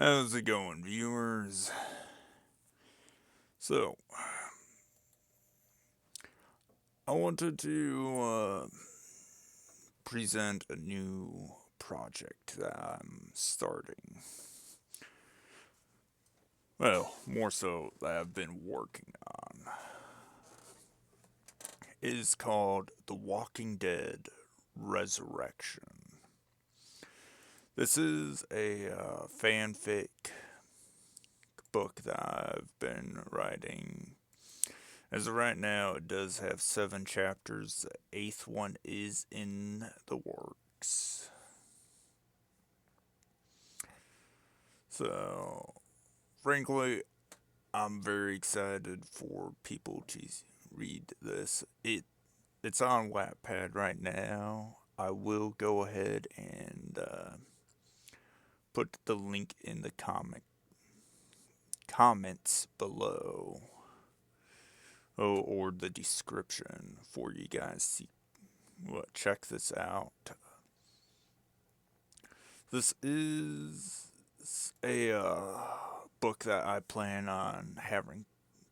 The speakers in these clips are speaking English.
How's it going, viewers? So, I wanted to present a new project that I'm starting. Well, more so that I've been working on. It is called The Walking Dead Resurrection. This is a fanfic book that I've been writing. As of right now, it does have 7 chapters. The eighth one is in the works. So, frankly, I'm very excited for people to read this. It's on Wattpad right now. I will go ahead and put the link in the comments below, or the description for you guys to check this out. This is a book that I plan on having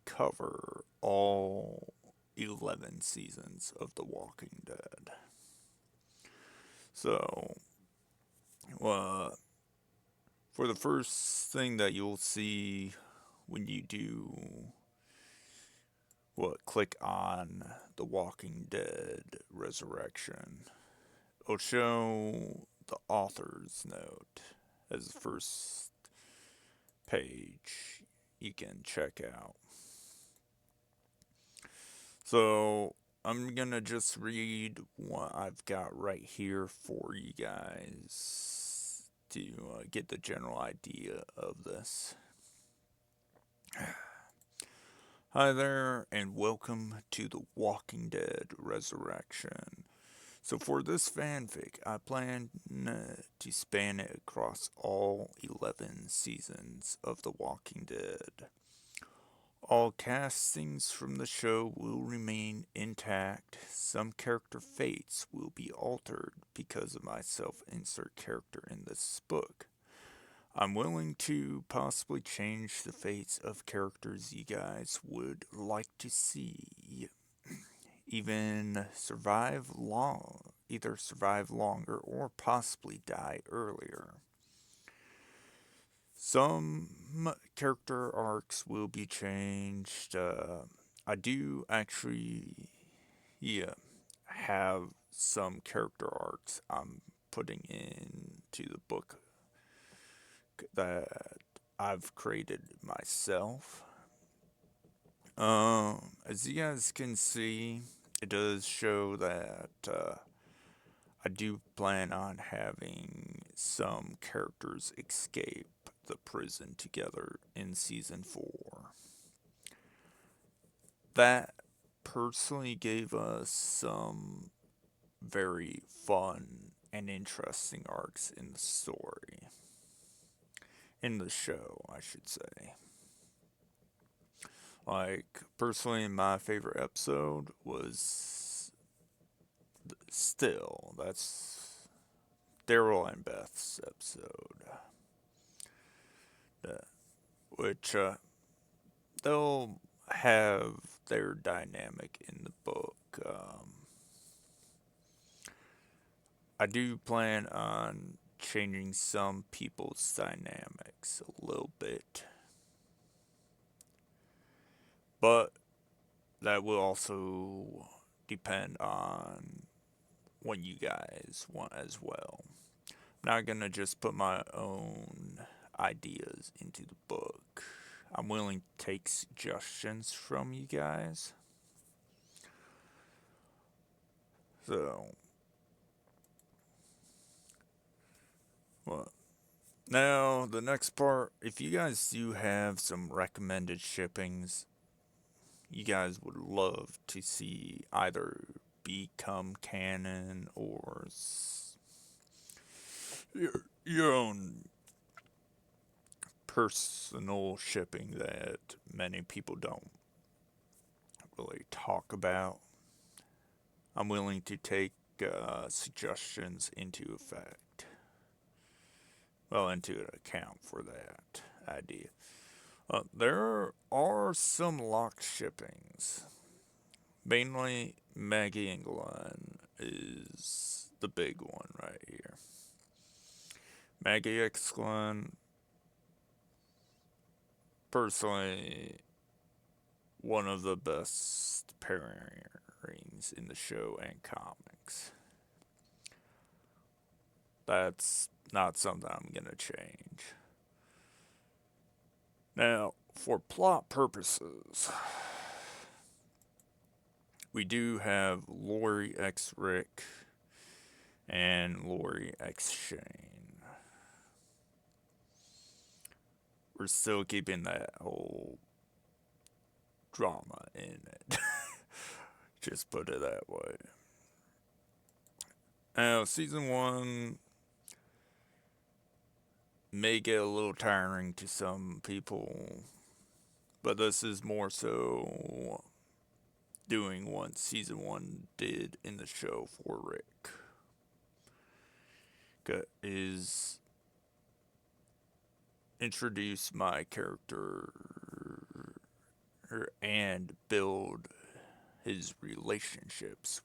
cover all 11 seasons of The Walking Dead. So, uh, for the first thing that you'll see when you do click on The Walking Dead Resurrection, it'll show the author's note as the first page you can check out. So I'm gonna just read what I've got right here for you guys to get the general idea of this. Hi there, and welcome to The Walking Dead Resurrection. So, for this fanfic, I plan to span it across all 11 seasons of The Walking Dead. All castings from the show will remain intact. Some character fates will be altered because of my self insert character in this book. I'm willing to possibly change the fates of characters you guys would like to see. Even either survive longer or possibly die earlier. Some character arcs will be changed. I do actually, yeah, have some character arcs I'm putting into the book that I've created myself. As you guys can see, it does show that I do plan on having some characters escape the prison together in season 4. That personally gave us some very fun and interesting arcs in the story. In the show, I should say. Like, personally, my favorite episode was still, that's Daryl and Beth's episode. Uh, which they'll have their dynamic in the book. I do plan on changing some people's dynamics a little bit, but that will also depend on what you guys want as well. I'm not gonna just put my own ideas into the book. I'm willing to take suggestions from you guys. So, well, now the next part, if you guys do have some recommended shippings you guys would love to see either become canon or your own personal shipping that many people don't really talk about, I'm willing to take suggestions into effect. well into account for that idea. There are some locked shippings. Mainly Maggie and Glenn is the big one right here. Maggie X Glenn, personally, one of the best pairings in the show and comics. That's not something I'm gonna change. Now, for plot purposes, we do have Lori X Rick and Lori X Shane. We're still keeping that whole drama in it. Just put it that way. Now, season one may get a little tiring to some people, but this is more so doing what season one did in the show for Rick. Is introduce my character and build his relationships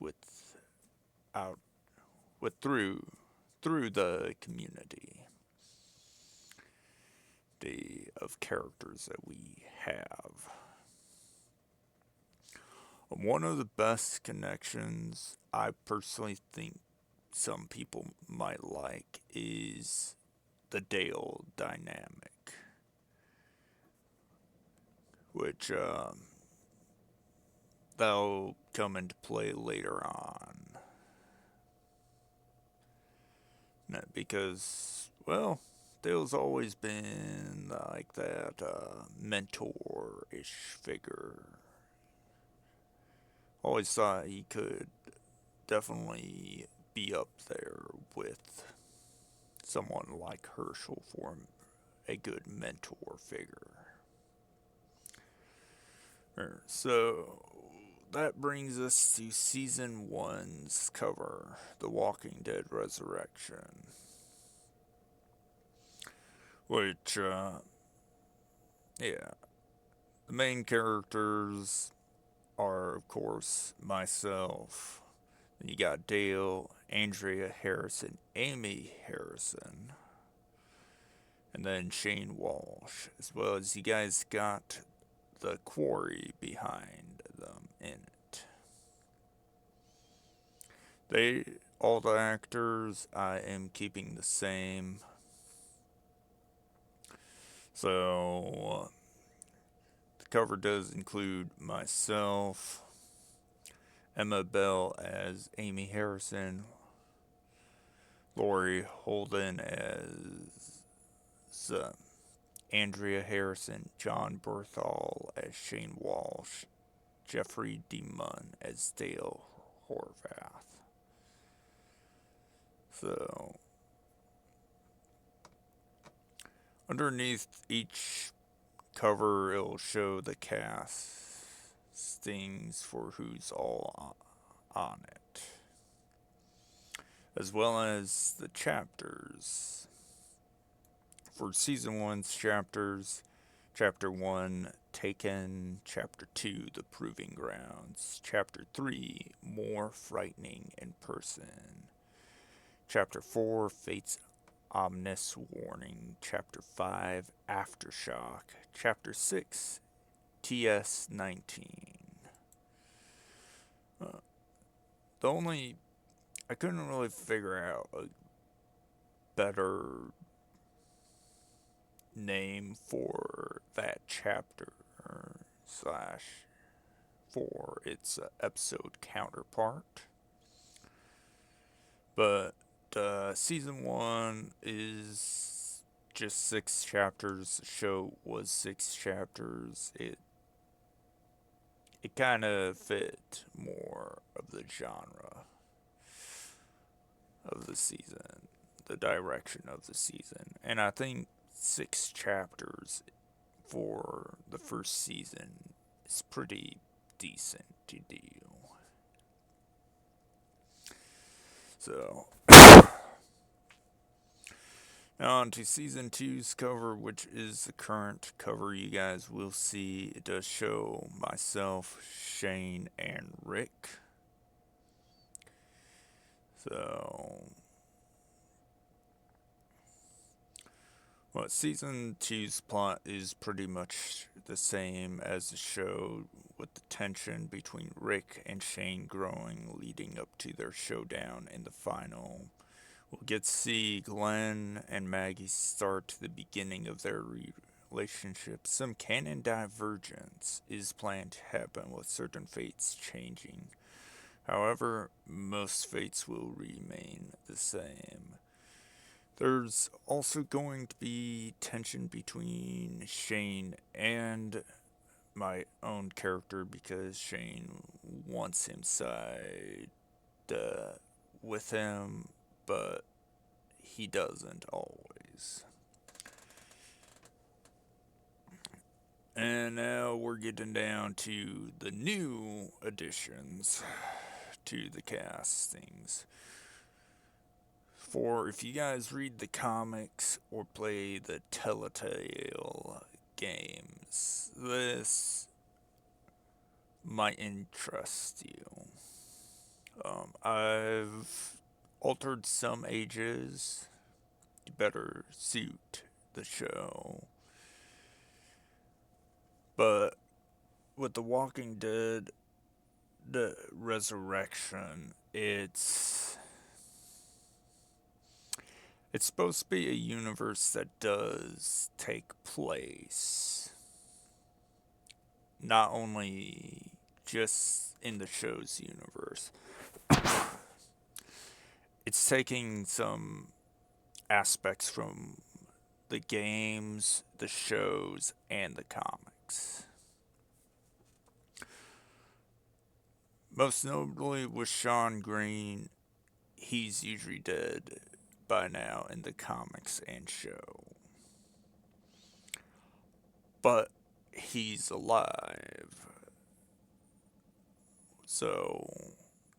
out with through the community of characters that we have. One of the best connections I personally think some people might like is the Dale dynamic, which that'll come into play later on. Because, well, Dale's always been like that mentor-ish figure. Always thought he could definitely be up there with someone like Herschel for a good mentor figure. So that brings us to season one's cover, The Walking Dead Resurrection, which, yeah, the main characters are, of course, myself. Then you got Dale, Andrea Harrison, Amy Harrison, and then Shane Walsh, as well as you guys got the quarry behind them in it. All the actors, I am keeping the same. So, the cover does include myself, Emma Bell as Amy Harrison, Laurie Holden as Andrea Harrison, John Berthal as Shane Walsh, Jeffrey D. Munn as Dale Horvath. So, underneath each cover, it'll show the castings for who's all on it, as well as the chapters. For season one's chapters, chapter 1, Taken, chapter 2, The Proving Grounds, chapter 3, More Frightening in Person, chapter 4, Fate's Ominous Warning, chapter 5, Aftershock, chapter 6, TS-19. I couldn't really figure out a better name for that chapter slash for its episode counterpart. But season 1 is just 6 chapters. The show was 6 chapters. It kind of fit more of the genre of the season, the direction of the season. And I think 6 chapters for the first season is pretty decent to do. So, Now on to season two's cover, which is the current cover you guys will see. It does show myself, Shane, and Rick. So, well, season two's plot is pretty much the same as the show, with the tension between Rick and Shane growing, leading up to their showdown in the final. We'll get to see Glenn and Maggie start the beginning of their relationship. Some canon divergence is planned to happen, with certain fates changing. However, most fates will remain the same. There's also going to be tension between Shane and my own character, because Shane wants him side with him, but he doesn't always. And now we're getting down to the new additions to the castings. For if you guys read the comics or play the Telltale games, this might interest you. I've altered some ages to better suit the show, but with The Walking Dead, the Resurrection, it's supposed to be a universe that does take place not only just in the show's universe. It's taking some aspects from the games, the shows, and the comics. Most notably with Sean Green, he's usually dead by now in the comics and show. But he's alive. So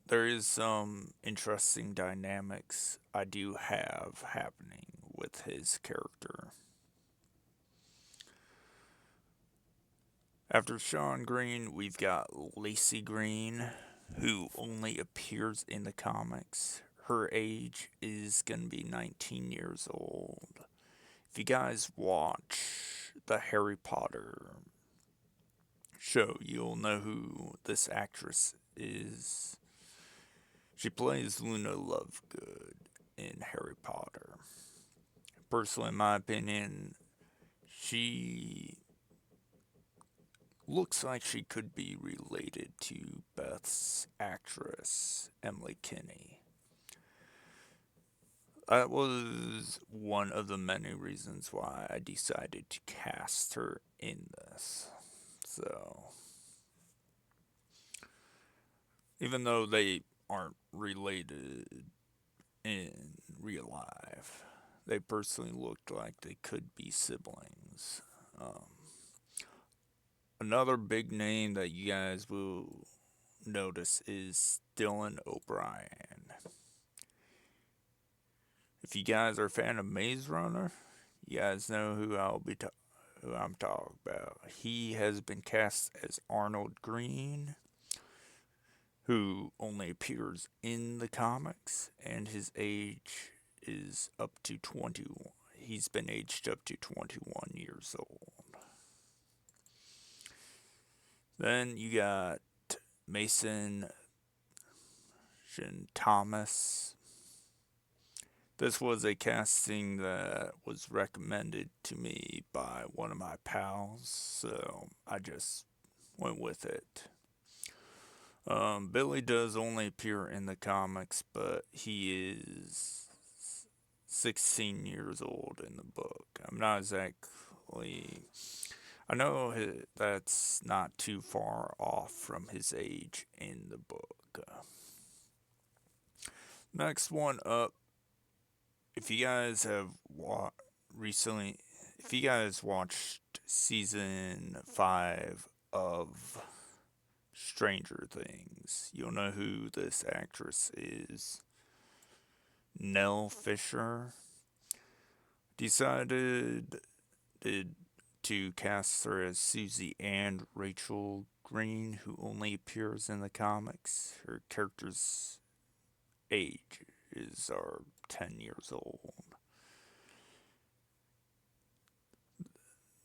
there is some interesting dynamics I do have happening with his character. After Sean Green, we've got Lacey Green, who only appears in the comics. Her age is going to be 19 years old. If you guys watch the Harry Potter show, you'll know who this actress is. She plays Luna Lovegood in Harry Potter. Personally, in my opinion, she looks like she could be related to Beth's actress, Emily Kinney. That was one of the many reasons why I decided to cast her in this. So, even though they aren't related in real life, they personally looked like they could be siblings. Um, Another big name that you guys will notice is Dylan O'Brien. If you guys are a fan of Maze Runner, you guys know who I'm talking about. He has been cast as Arnold Green, who only appears in the comics, and his age is up to 21. He's been aged up to 21 years old. Then you got Mason Thomas. This was a casting that was recommended to me by one of my pals, so I just went with it. Billy does only appear in the comics, but he is 16 years old in the book. I'm not exactly. I know that's not too far off from his age in the book. Next one up, if you guys have recently, if you guys watched season 5 of Stranger Things, you'll know who this actress is. Nell Fisher. decided to cast her as Susie and Rachel Green, who only appears in the comics. Her character's age is 10 years old.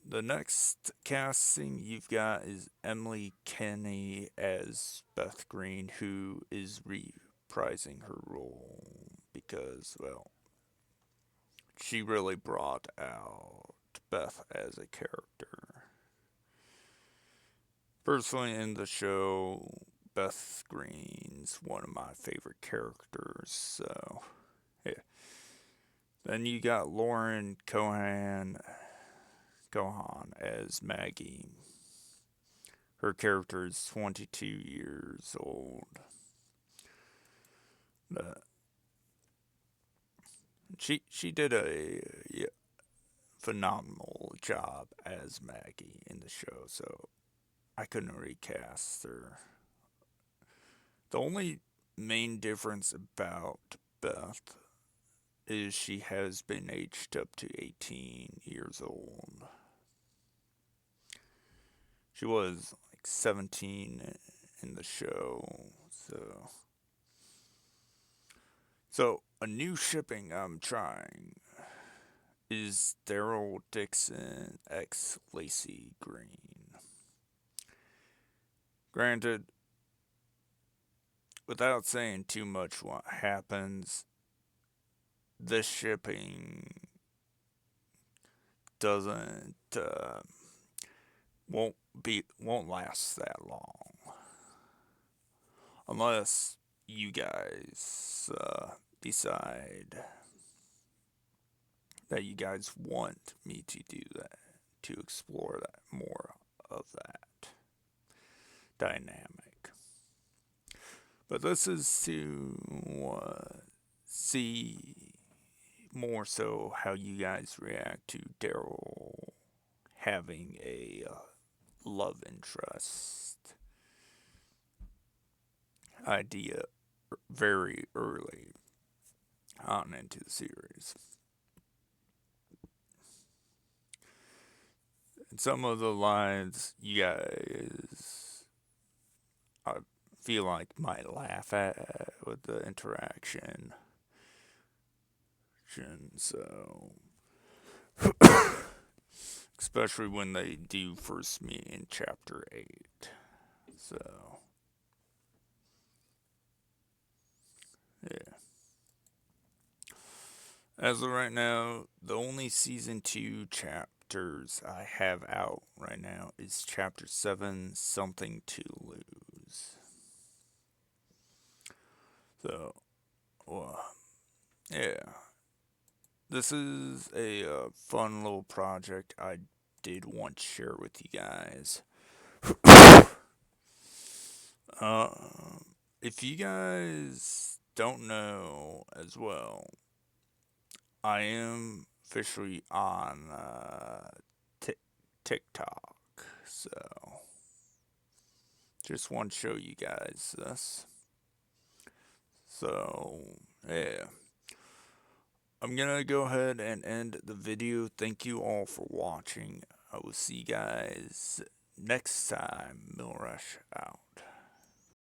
The next casting you've got is Emily Kenny as Beth Green, who is reprising her role because, well, she really brought out Beth as a character. Personally, in the show, Beth Green's one of my favorite characters, so yeah. Then you got Lauren Cohan as Maggie. Her character is 22 years old. She did a phenomenal job as Maggie in the show, so I couldn't recast her. The only main difference about Beth is she has been aged up to 18 years old. She was like 17 in the show, so a new shipping I'm trying is Daryl Dixon x Lacey Green. Granted, without saying too much what happens, this shipping doesn't won't last that long unless you guys decide that you guys want me to do that, to explore that more of that dynamic. But this is to see more so how you guys react to Daryl having a love interest idea very early on into the series. And some of the lines you guys, I feel like, might laugh at with the interaction. So, especially when they do first meet in chapter 8. So, yeah. As of right now, the only season 2 chapters I have out right now is chapter 7, Something to Lose. So, well, yeah. This is a fun little project I did want to share with you guys. Uh, if you guys don't know as well, I am officially on TikTok, so just want to show you guys this. So, yeah. I'm gonna go ahead and end the video. Thank you all for watching. I will see you guys next time. Millrush out.